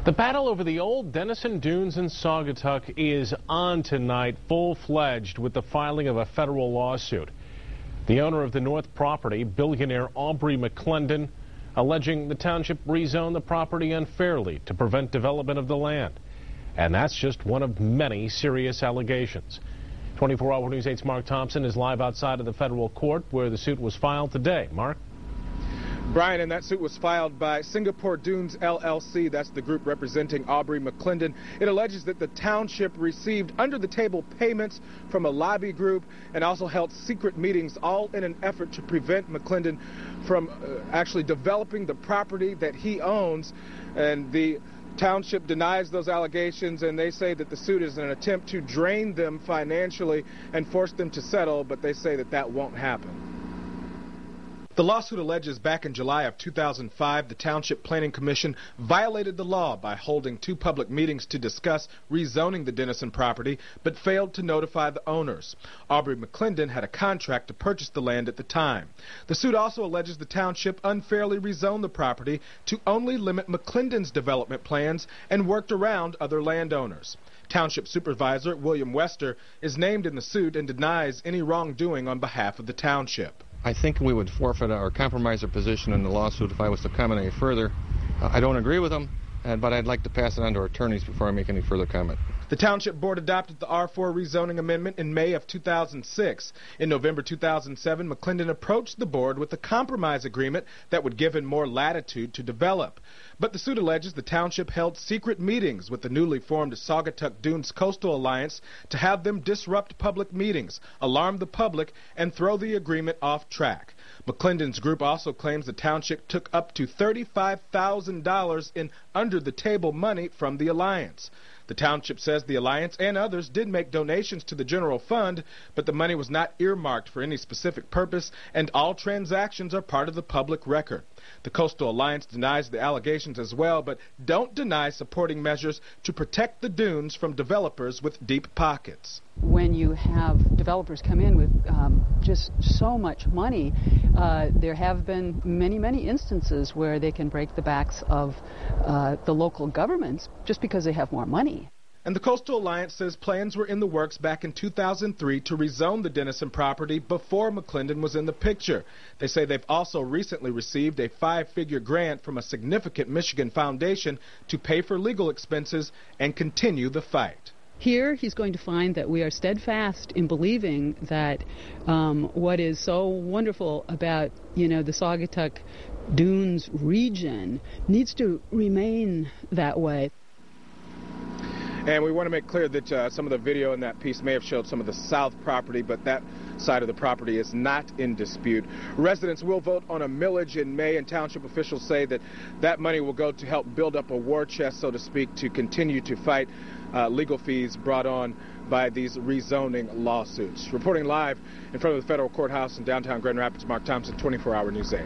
The battle over the old Denison Dunes in Saugatuck is on tonight, full-fledged, with the filing of a federal lawsuit. The owner of the North property, billionaire Aubrey McClendon, alleging the township rezoned the property unfairly to prevent development of the land. And that's just one of many serious allegations. 24-Hour News 8's Mark Thompson is live outside of the federal court where the suit was filed today. Mark? Brian, and that suit was filed by Singapore Dunes LLC. That's the group representing Aubrey McClendon. It alleges that the township received under-the-table payments from a lobby group and also held secret meetings, all in an effort to prevent McClendon from actually developing the property that he owns. And the township denies those allegations, and they say that the suit is an attempt to drain them financially and force them to settle, but they say that that won't happen. The lawsuit alleges back in July of 2005, the Township Planning Commission violated the law by holding two public meetings to discuss rezoning the Denison property, but failed to notify the owners. Aubrey McClendon had a contract to purchase the land at the time. The suit also alleges the township unfairly rezoned the property to only limit McClendon's development plans and worked around other landowners. Township Supervisor William Wester is named in the suit and denies any wrongdoing on behalf of the township. I think we would forfeit or compromise our position in the lawsuit if I was to comment any further. I don't agree with them, but I'd like to pass it on to our attorneys before I make any further comment. The Township Board adopted the R4 rezoning amendment in May of 2006. In November 2007, McClendon approached the board with a compromise agreement that would give him more latitude to develop. But the suit alleges the township held secret meetings with the newly formed Saugatuck Dunes Coastal Alliance to have them disrupt public meetings, alarm the public, and throw the agreement off track. McClendon's group also claims the township took up to $35,000 in under-the-table money from the alliance. The township says the alliance and others did make donations to the general fund, but the money was not earmarked for any specific purpose, and all transactions are part of the public record. The Coastal Alliance denies the allegations as well, but don't deny supporting measures to protect the dunes from developers with deep pockets. When you have developers come in with just so much money, there have been many instances where they can break the backs of the local governments just because they have more money. And the Coastal Alliance says plans were in the works back in 2003 to rezone the Denison property before McClendon was in the picture. They say they've also recently received a 5-figure grant from a significant Michigan foundation to pay for legal expenses and continue the fight. Here he's going to find that we are steadfast in believing that what is so wonderful about, the Saugatuck Dunes region needs to remain that way. And we want to make clear that some of the video in that piece may have showed some of the south property, but that side of the property is not in dispute. Residents will vote on a millage in May, and township officials say that that money will go to help build up a war chest, so to speak, to continue to fight legal fees brought on by these rezoning lawsuits. Reporting live in front of the federal courthouse in downtown Grand Rapids, Mark Thompson, 24-Hour News 8.